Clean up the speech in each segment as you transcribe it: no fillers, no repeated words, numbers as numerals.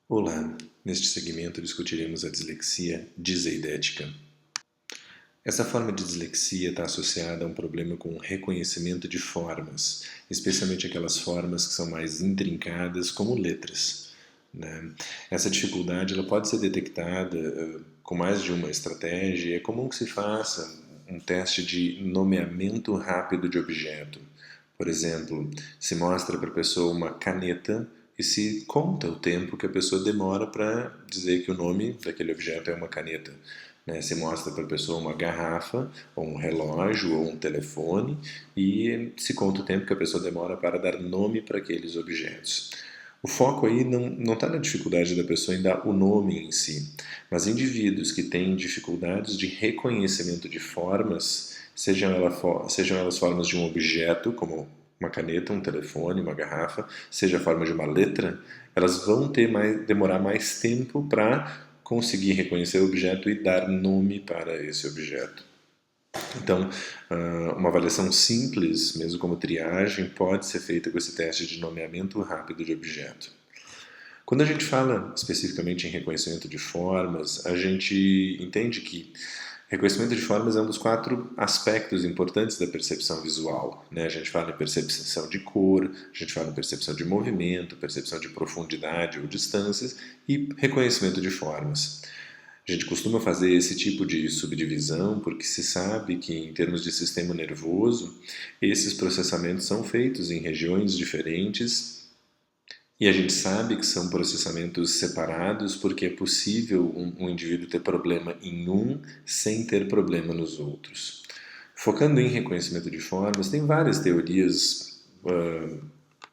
Olá, neste segmento discutiremos a dislexia diseidética. Essa forma de dislexia está associada a um problema com o reconhecimento de formas, especialmente aquelas formas que são mais intrincadas, como letras, né? Essa dificuldade ela pode ser detectada com mais de uma estratégia. É comum que se faça um teste de nomeamento rápido de objeto. Por exemplo, se mostra para a pessoa uma caneta e se conta o tempo que a pessoa demora para dizer que o nome daquele objeto é uma caneta. Né? Se mostra para a pessoa uma garrafa, ou um relógio, ou um telefone, e se conta o tempo que a pessoa demora para dar nome para aqueles objetos. O foco aí não está na dificuldade da pessoa em dar o nome em si, mas indivíduos que têm dificuldades de reconhecimento de formas, sejam elas formas de um objeto, como uma caneta, um telefone, uma garrafa, seja a forma de uma letra, elas vão demorar mais tempo para conseguir reconhecer o objeto e dar nome para esse objeto. Então, uma avaliação simples, mesmo como triagem, pode ser feita com esse teste de nomeamento rápido de objeto. Quando a gente fala especificamente em reconhecimento de formas, a gente entende que reconhecimento de formas é um dos 4 aspectos importantes da percepção visual, né? A gente fala em percepção de cor, a gente fala em percepção de movimento, percepção de profundidade ou distâncias e reconhecimento de formas. A gente costuma fazer esse tipo de subdivisão porque se sabe que, em termos de sistema nervoso, esses processamentos são feitos em regiões diferentes e a gente sabe que são processamentos separados porque é possível um indivíduo ter problema em um sem ter problema nos outros. Focando em reconhecimento de formas, tem várias teorias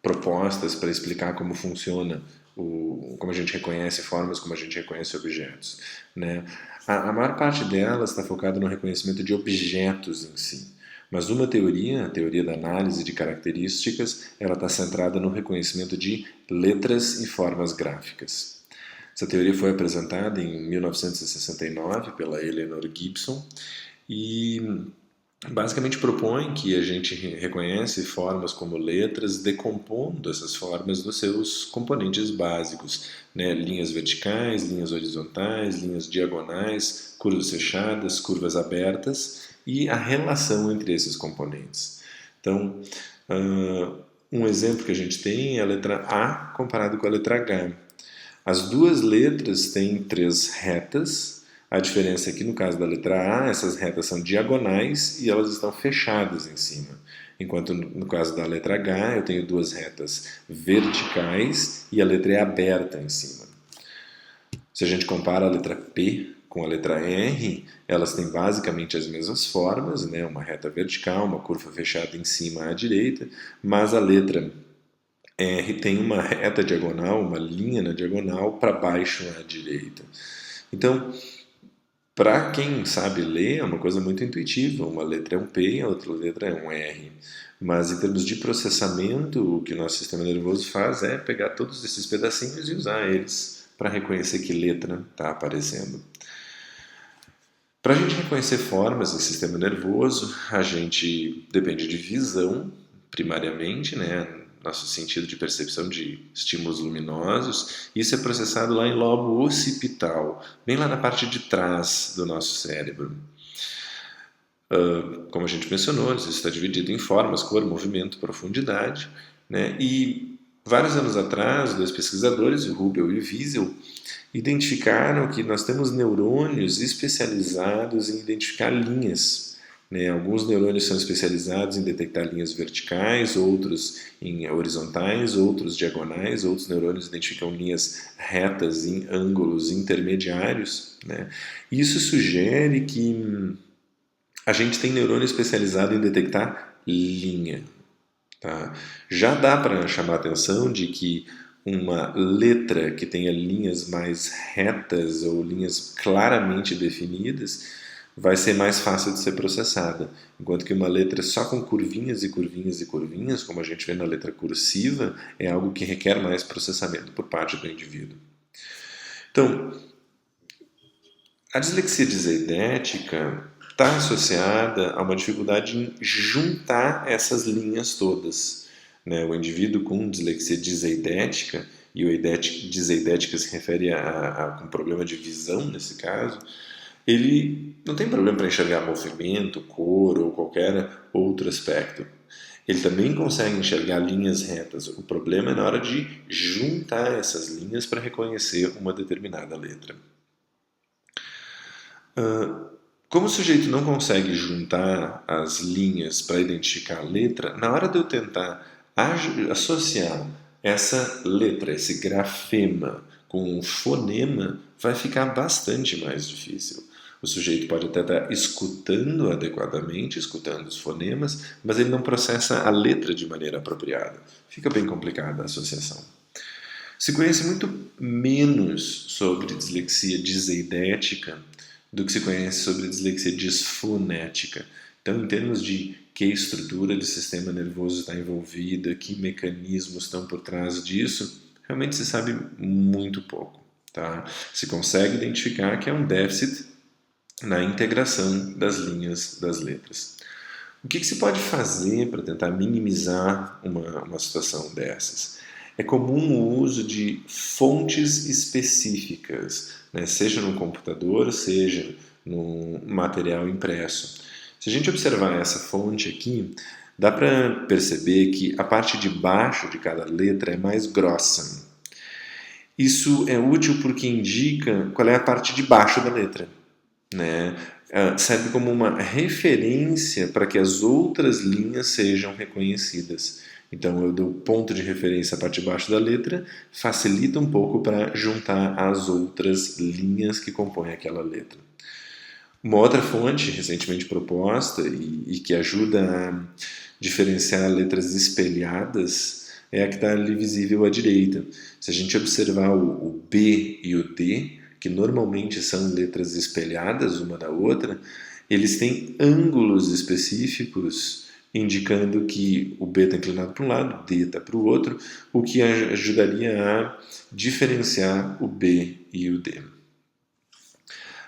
propostas para explicar como funciona como a gente reconhece formas, como a gente reconhece objetos, né? A maior parte delas está focada no reconhecimento de objetos em si, mas uma teoria, a teoria da análise de características, ela está centrada no reconhecimento de letras e formas gráficas. Essa teoria foi apresentada em 1969 pela Eleanor Gibson e basicamente propõe que a gente reconhece formas como letras, decompondo essas formas dos seus componentes básicos, né? Linhas verticais, linhas horizontais, linhas diagonais, curvas fechadas, curvas abertas e a relação entre esses componentes. Então, um exemplo que a gente tem é a letra A comparado com a letra H. As duas letras têm 3 retas. A diferença é que no caso da letra A, essas retas são diagonais e elas estão fechadas em cima. Enquanto no caso da letra H, eu tenho 2 retas verticais e a letra é aberta em cima. Se a gente compara a letra P com a letra R, elas têm basicamente as mesmas formas, né? Uma reta vertical, uma curva fechada em cima à direita, mas a letra R tem uma reta diagonal, uma linha na diagonal para baixo à direita. Então, para quem sabe ler, é uma coisa muito intuitiva. Uma letra é um P e a outra letra é um R. Mas, em termos de processamento, o que o nosso sistema nervoso faz é pegar todos esses pedacinhos e usar eles para reconhecer que letra está aparecendo. Para a gente reconhecer formas do sistema nervoso, a gente depende de visão, primariamente, né? Nosso sentido de percepção de estímulos luminosos. Isso é processado lá em lobo occipital, bem lá na parte de trás do nosso cérebro. Como a gente mencionou, isso está dividido em formas, cor, movimento, profundidade, né? E vários anos atrás, 2 pesquisadores, o Rubel e o Wiesel, identificaram que nós temos neurônios especializados em identificar linhas, né? Alguns neurônios são especializados em detectar linhas verticais, outros em horizontais, outros diagonais, outros neurônios identificam linhas retas em ângulos intermediários, né? Isso sugere que a gente tem neurônio especializado em detectar linha. Tá? Já dá para chamar a atenção de que uma letra que tenha linhas mais retas ou linhas claramente definidas vai ser mais fácil de ser processada, enquanto que uma letra só com curvinhas e curvinhas e curvinhas, como a gente vê na letra cursiva, é algo que requer mais processamento por parte do indivíduo. Então, a dislexia diseidética está associada a uma dificuldade em juntar essas linhas todas, né? O indivíduo com dislexia diseidética, e o diseidética se refere a um problema de visão nesse caso, ele não tem problema para enxergar movimento, cor ou qualquer outro aspecto. Ele também consegue enxergar linhas retas. O problema é na hora de juntar essas linhas para reconhecer uma determinada letra. Como o sujeito não consegue juntar as linhas para identificar a letra, na hora de eu tentar associar essa letra, esse grafema, com um fonema, vai ficar bastante mais difícil. O sujeito pode até estar escutando adequadamente, escutando os fonemas, mas ele não processa a letra de maneira apropriada. Fica bem complicada a associação. Se conhece muito menos sobre dislexia diseidética do que se conhece sobre dislexia disfonética. Então, em termos de que estrutura do sistema nervoso está envolvida, que mecanismos estão por trás disso, realmente se sabe muito pouco. Tá? Se consegue identificar que é um déficit na integração das linhas das letras. O que se pode fazer para tentar minimizar uma situação dessas? É comum o uso de fontes específicas, né? Seja no computador, seja no material impresso. Se a gente observar essa fonte aqui, dá para perceber que a parte de baixo de cada letra é mais grossa. Isso é útil porque indica qual é a parte de baixo da letra, né? Serve como uma referência para que as outras linhas sejam reconhecidas. Então eu dou ponto de referência à parte de baixo da letra, facilita um pouco para juntar as outras linhas que compõem aquela letra. Uma outra fonte recentemente proposta e que ajuda a diferenciar letras espelhadas é a que está ali visível à direita. Se a gente observar o B e o D, que normalmente são letras espelhadas uma da outra, eles têm ângulos específicos indicando que o B está inclinado para um lado, o D está para o outro, o que ajudaria a diferenciar o B e o D.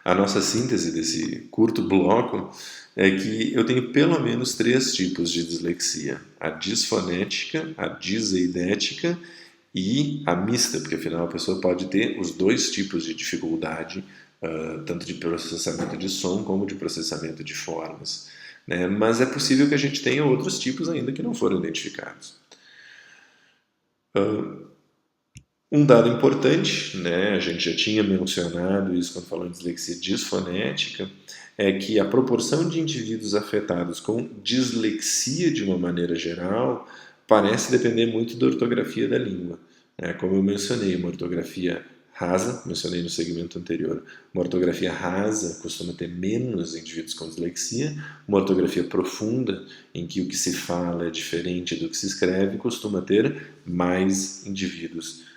A nossa síntese desse curto bloco é que eu tenho pelo menos 3 tipos de dislexia: a disfonética, a diseidética e a mista, porque afinal a pessoa pode ter os 2 tipos de dificuldade, tanto de processamento de som como de processamento de formas. Né? Mas é possível que a gente tenha outros tipos ainda que não foram identificados. Um dado importante, né, a gente já tinha mencionado isso quando falamos de dislexia disfonética, é que a proporção de indivíduos afetados com dislexia de uma maneira geral parece depender muito da ortografia da língua. Como eu mencionei, uma ortografia rasa, mencionei no segmento anterior, uma ortografia rasa costuma ter menos indivíduos com dislexia, uma ortografia profunda, em que o que se fala é diferente do que se escreve, costuma ter mais indivíduos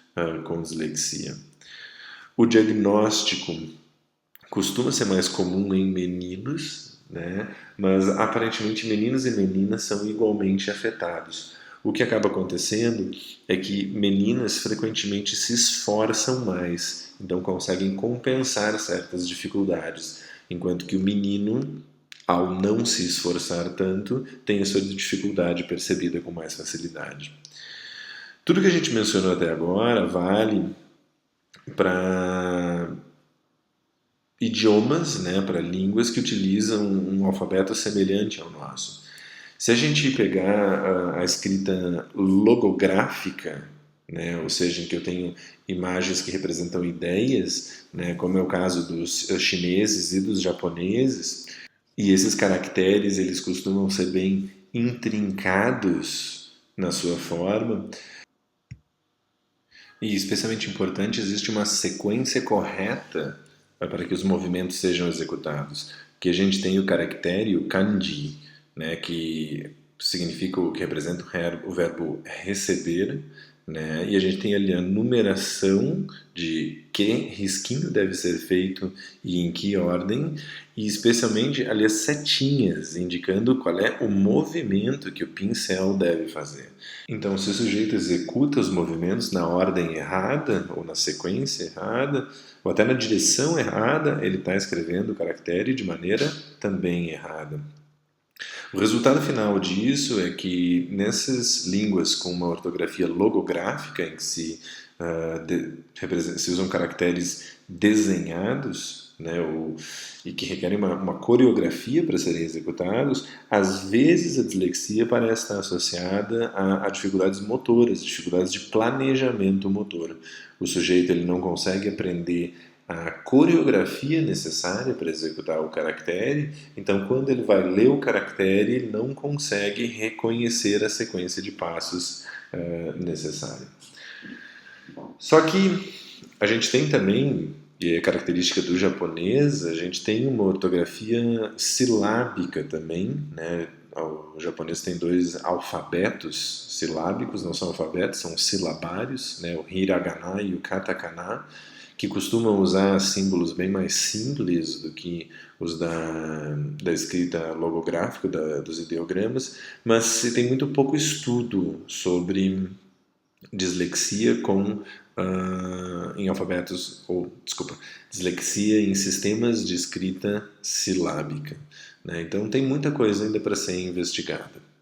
com dislexia. O diagnóstico costuma ser mais comum em meninos, né? Mas aparentemente meninos e meninas são igualmente afetados. O que acaba acontecendo é que meninas frequentemente se esforçam mais, então conseguem compensar certas dificuldades, enquanto que o menino, ao não se esforçar tanto, tem a sua dificuldade percebida com mais facilidade. Tudo que a gente mencionou até agora vale para idiomas, né, para línguas que utilizam um alfabeto semelhante ao nosso. Se a gente pegar a escrita logográfica, né, ou seja, em que eu tenho imagens que representam ideias, né, como é o caso dos chineses e dos japoneses, e esses caracteres eles costumam ser bem intrincados na sua forma, e especialmente importante, existe uma sequência correta para que os movimentos sejam executados. Que a gente tem o caractere, o kanji, né, que significa o que representa o verbo receber, né, e a gente tem ali a numeração de que risquinho deve ser feito e em que ordem, e especialmente ali as setinhas indicando qual é o movimento que o pincel deve fazer. Então, se o sujeito executa os movimentos na ordem errada ou na sequência errada, ou até na direção errada, ele está escrevendo o caractere de maneira também errada. O resultado final disso é que nessas línguas com uma ortografia logográfica, em que se se usam caracteres desenhados, né, e que requerem uma coreografia para serem executados, às vezes a dislexia parece estar associada a dificuldades motoras, dificuldades de planejamento motor. O sujeito ele não consegue aprender a coreografia necessária para executar o caractere, então quando ele vai ler o caractere, ele não consegue reconhecer a sequência de passos necessária. Só que a gente tem também, e é característica do japonês, a gente tem uma ortografia silábica também, né? O japonês tem 2 alfabetos silábicos, não são alfabetos, são silabários, né? O hiragana e o katakana, que costumam usar símbolos bem mais simples do que os da escrita logográfica, dos ideogramas, mas se tem muito pouco estudo sobre dislexia em alfabetos, dislexia em sistemas de escrita silábica, né? Então tem muita coisa ainda para ser investigada.